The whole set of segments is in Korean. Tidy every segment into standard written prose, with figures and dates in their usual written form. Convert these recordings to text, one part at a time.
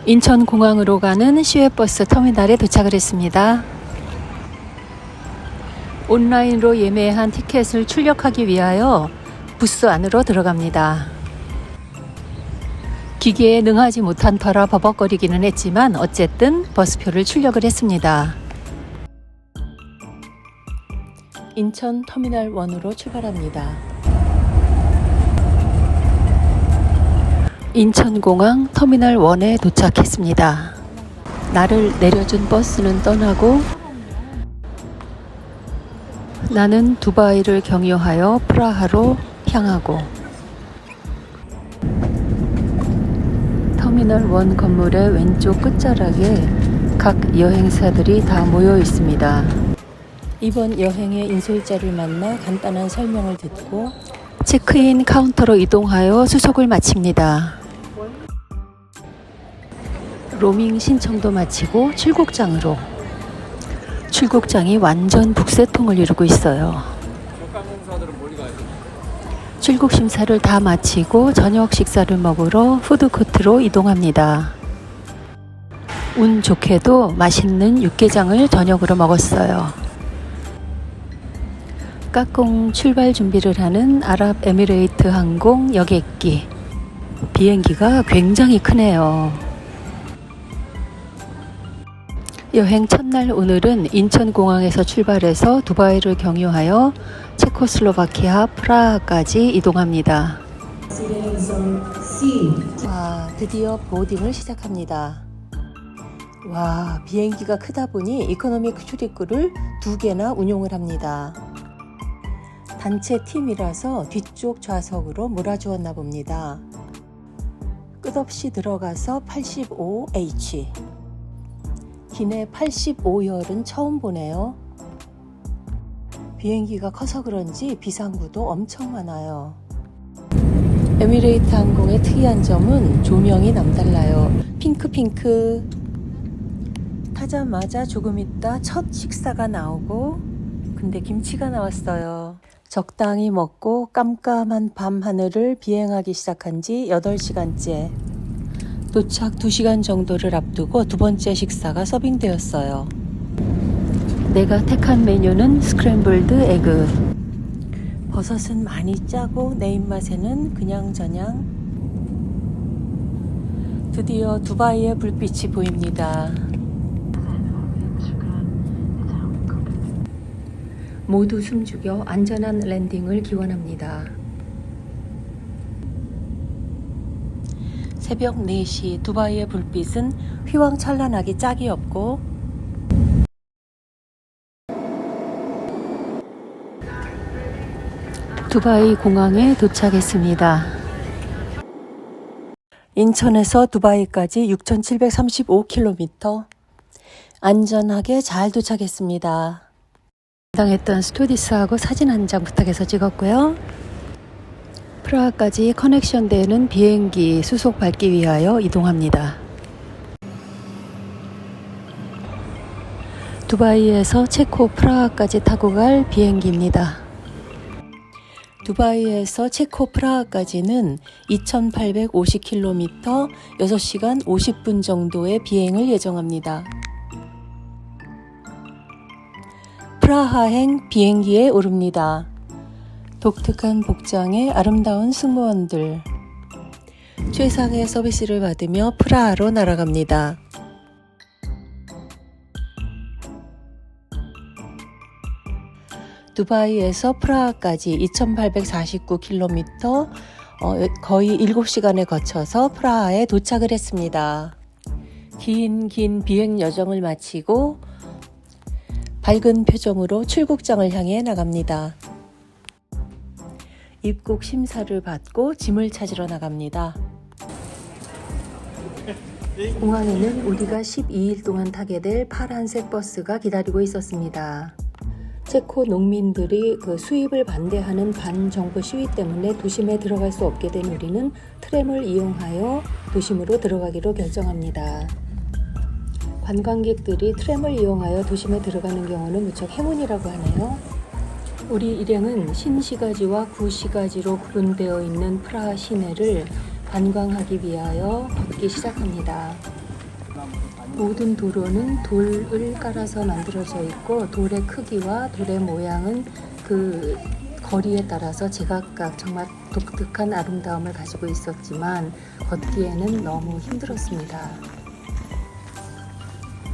인천공항으로 가는 시외버스 터미널에 도착을 했습니다. 온라인으로 예매한 티켓을 출력하기 위하여 부스 안으로 들어갑니다. 기계에 능하지 못한 터라 버벅거리기는 했지만 어쨌든 버스표를 출력을 했습니다. 인천 터미널 1으로 출발합니다. 인천공항 터미널 1에 도착했습니다. 나를 내려준 버스는 떠나고 나는 두바이를 경유하여 프라하로 향하고, 터미널 1 건물의 왼쪽 끝자락에 각 여행사들이 다 모여 있습니다. 이번 여행의 인솔자를 만나 간단한 설명을 듣고 체크인 카운터로 이동하여 수속을 마칩니다. 로밍 신청도 마치고 출국장으로. 출국장이 완전 북새통을 이루고 있어요. 출국 심사를 다 마치고 저녁 식사를 먹으러 푸드코트로 이동합니다. 운 좋게도 맛있는 육개장을 저녁으로 먹었어요. 까꿍 출발 준비를 하는 아랍에미레이트 항공 여객기. 비행기가 굉장히 크네요. 여행 첫날 오늘은 인천공항에서 출발해서 두바이를 경유하여 체코슬로바키아 프라하까지 이동합니다. 와, 드디어 보딩을 시작합니다. 와, 비행기가 크다 보니 이코노미 출입구를 2개나 운용을 합니다. 단체 팀이라서 뒤쪽 좌석으로 몰아주었나 봅니다. 끝없이 들어가서 85H. 기내 85열은 처음 보네요. 비행기가 커서 그런지 비상구도 엄청 많아요. 에미레이트 항공의 특이한 점은 조명이 남달라요. 핑크핑크. 타자마자 조금 있다 첫 식사가 나오고, 근데 김치가 나왔어요. 적당히 먹고 깜깜한 밤 하늘을 비행하기 시작한 지 8시간째. 도착 2시간 정도를 앞두고 두 번째 식사가 서빙되었어요. 내가 택한 메뉴는 스크램블드 에그. 버섯은 많이 짜고 내 입맛에는 그냥저냥. 드디어 두바이의 불빛이 보입니다. 모두 숨죽여 안전한 랜딩을 기원합니다. 새벽 4시 두바이의 불빛은 휘황찬란하기 짝이 없고, 두바이 공항에 도착했습니다. 인천에서 두바이까지 6,735km. 안전하게 잘 도착했습니다. 담당했던 스튜어디스하고 사진 한 장 부탁해서 찍었고요. 프라하까지 커넥션 되는 비행기 수속 밟기 위하여 이동합니다. 두바이에서 체코 프라하까지 타고 갈 비행기입니다. 두바이에서 체코 프라하까지는 2,850km, 6시간 50분 정도의 비행을 예정합니다. 프라하행 비행기에 오릅니다. 독특한 복장의 아름다운 승무원들. 최상의 서비스를 받으며 프라하로 날아갑니다. 두바이에서 프라하까지 2,849km, 거의 7시간에 거쳐서 프라하에 도착을 했습니다. 긴 비행 여정을 마치고 밝은 표정으로 출국장을 향해 나갑니다. 입국 심사를 받고 짐을 찾으러 나갑니다. 공항에는 우리가 12일 동안 타게 될 파란색 버스가 기다리고 있었습니다. 체코 농민들이 수입을 반대하는 반정부 시위 때문에 도심에 들어갈 수 없게 된 우리는 트램을 이용하여 도심으로 들어가기로 결정합니다. 관광객들이 트램을 이용하여 도심에 들어가는 경우는 무척 행운이라고 하네요. 우리 일행은 신시가지와 구시가지로 구분되어 있는 프라하 시내를 관광하기 위하여 걷기 시작합니다. 모든 도로는 돌을 깔아서 만들어져 있고 돌의 크기와 돌의 모양은 그 거리에 따라서 제각각 정말 독특한 아름다움을 가지고 있었지만 걷기에는 너무 힘들었습니다.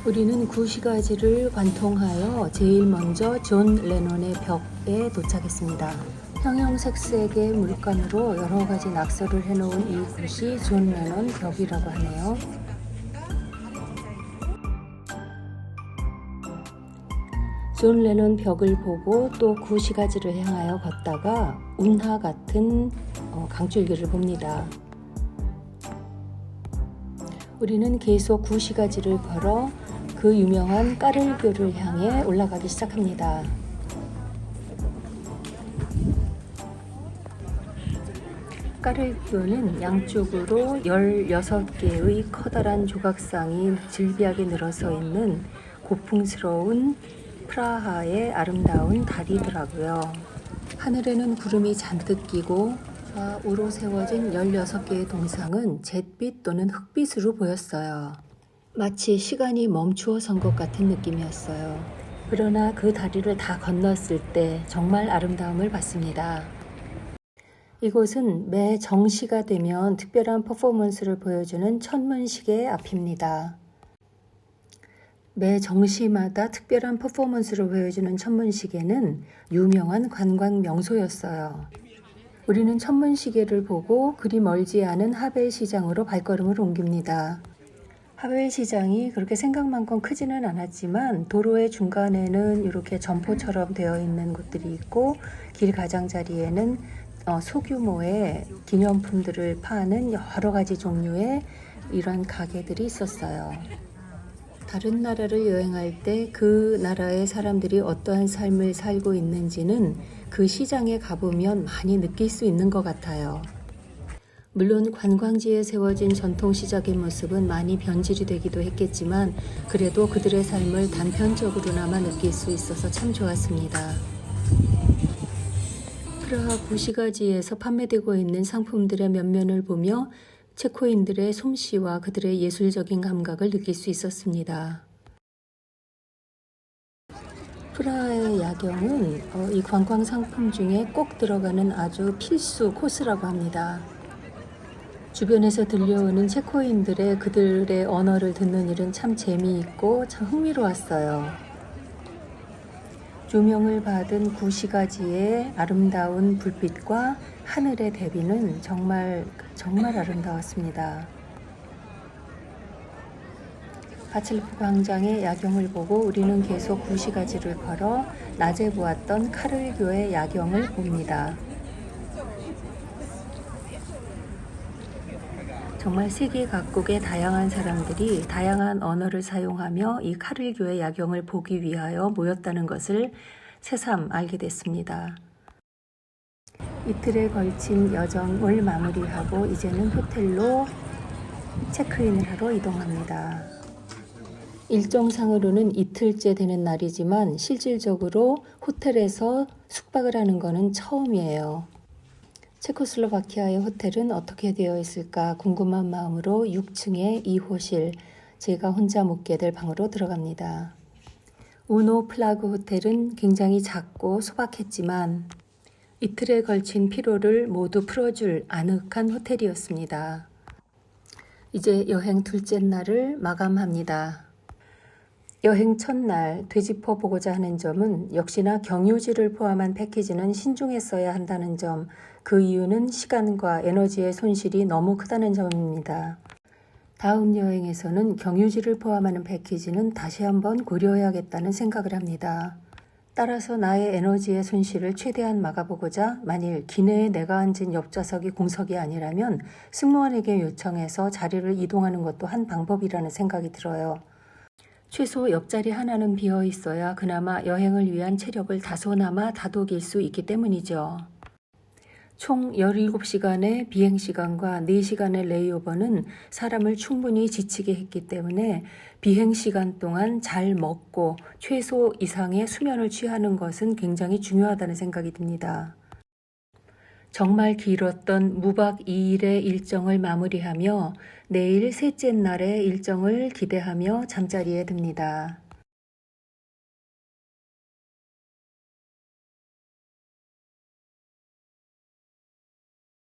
우리는 구시가지를 관통하여 제일 먼저 존 레논의 벽에 도착했습니다. 형형색색의 물감으로 여러 가지 낙서를 해놓은 이 곳이 존 레논 벽이라고 하네요. 존 레논 벽을 보고 또 구시가지를 향하여 걷다가 운하 같은 강줄기를 봅니다. 우리는 계속 구시가지를 걸어 그 유명한 까를교를 향해 올라가기 시작합니다. 까를교는 양쪽으로 16개의 커다란 조각상이 질비하게 늘어서 있는 고풍스러운 프라하의 아름다운 다리더라고요. 하늘에는 구름이 잔뜩 끼고 좌우로 세워진 16개의 동상은 잿빛 또는 흑빛으로 보였어요. 마치 시간이 멈추어 선 것 같은 느낌이었어요. 그러나 그 다리를 다 건넜을 때 정말 아름다움을 봤습니다. 이곳은 매 정시가 되면 특별한 퍼포먼스를 보여주는 천문시계 앞입니다. 매 정시마다 특별한 퍼포먼스를 보여주는 천문시계는 유명한 관광 명소였어요. 우리는 천문시계를 보고 그리 멀지 않은 하벨 시장으로 발걸음을 옮깁니다. 하벨 시장이 그렇게 생각만큼 크지는 않았지만 도로의 중간에는 이렇게 점포처럼 되어 있는 곳들이 있고 길 가장자리에는 소규모의 기념품들을 파는 여러 가지 종류의 이런 가게들이 있었어요. 다른 나라를 여행할 때 그 나라의 사람들이 어떠한 삶을 살고 있는지는 그 시장에 가보면 많이 느낄 수 있는 것 같아요. 물론 관광지에 세워진 전통시장의 모습은 많이 변질이 되기도 했겠지만 그래도 그들의 삶을 단편적으로나마 느낄 수 있어서 참 좋았습니다. 프라하 구시가지에서 판매되고 있는 상품들의 면면을 보며 체코인들의 솜씨와 그들의 예술적인 감각을 느낄 수 있었습니다. 프라하의 야경은 이 관광 상품 중에 꼭 들어가는 아주 필수 코스라고 합니다. 주변에서 들려오는 체코인들의 그들의 언어를 듣는 일은 참 재미있고 참 흥미로웠어요. 조명을 받은 구시가지의 아름다운 불빛과 하늘의 대비는 정말 아름다웠습니다. 바칠프 광장의 야경을 보고 우리는 계속 구시가지를 걸어 낮에 보았던 카를교의 야경을 봅니다. 정말 세계 각국의 다양한 사람들이 다양한 언어를 사용하며 이 카를교의 야경을 보기 위하여 모였다는 것을 새삼 알게 됐습니다. 이틀에 걸친 여정을 마무리하고 이제는 호텔로 체크인을 하러 이동합니다. 일정상으로는 이틀째 되는 날이지만 실질적으로 호텔에서 숙박을 하는 것은 처음이에요. 체코슬로바키아의 호텔은 어떻게 되어 있을까 궁금한 마음으로 6층의 2호실, 제가 혼자 묵게 될 방으로 들어갑니다. 우노 플라그 호텔은 굉장히 작고 소박했지만 이틀에 걸친 피로를 모두 풀어줄 아늑한 호텔이었습니다. 이제 여행 둘째 날을 마감합니다. 여행 첫날 되짚어 보고자 하는 점은 역시나 경유지를 포함한 패키지는 신중했어야 한다는 점, 그 이유는 시간과 에너지의 손실이 너무 크다는 점입니다. 다음 여행에서는 경유지를 포함하는 패키지는 다시 한번 고려해야겠다는 생각을 합니다. 따라서 나의 에너지의 손실을 최대한 막아보고자 만일 기내에 내가 앉은 옆좌석이 공석이 아니라면 승무원에게 요청해서 자리를 이동하는 것도 한 방법이라는 생각이 들어요. 최소 옆자리 하나는 비어 있어야 그나마 여행을 위한 체력을 다소나마 다독일 수 있기 때문이죠. 총 17시간의 비행시간과 4시간의 레이오버는 사람을 충분히 지치게 했기 때문에 비행시간 동안 잘 먹고 최소 이상의 수면을 취하는 것은 굉장히 중요하다는 생각이 듭니다. 정말 길었던 무박 2일의 일정을 마무리하며 내일 셋째 날의 일정을 기대하며 잠자리에 듭니다.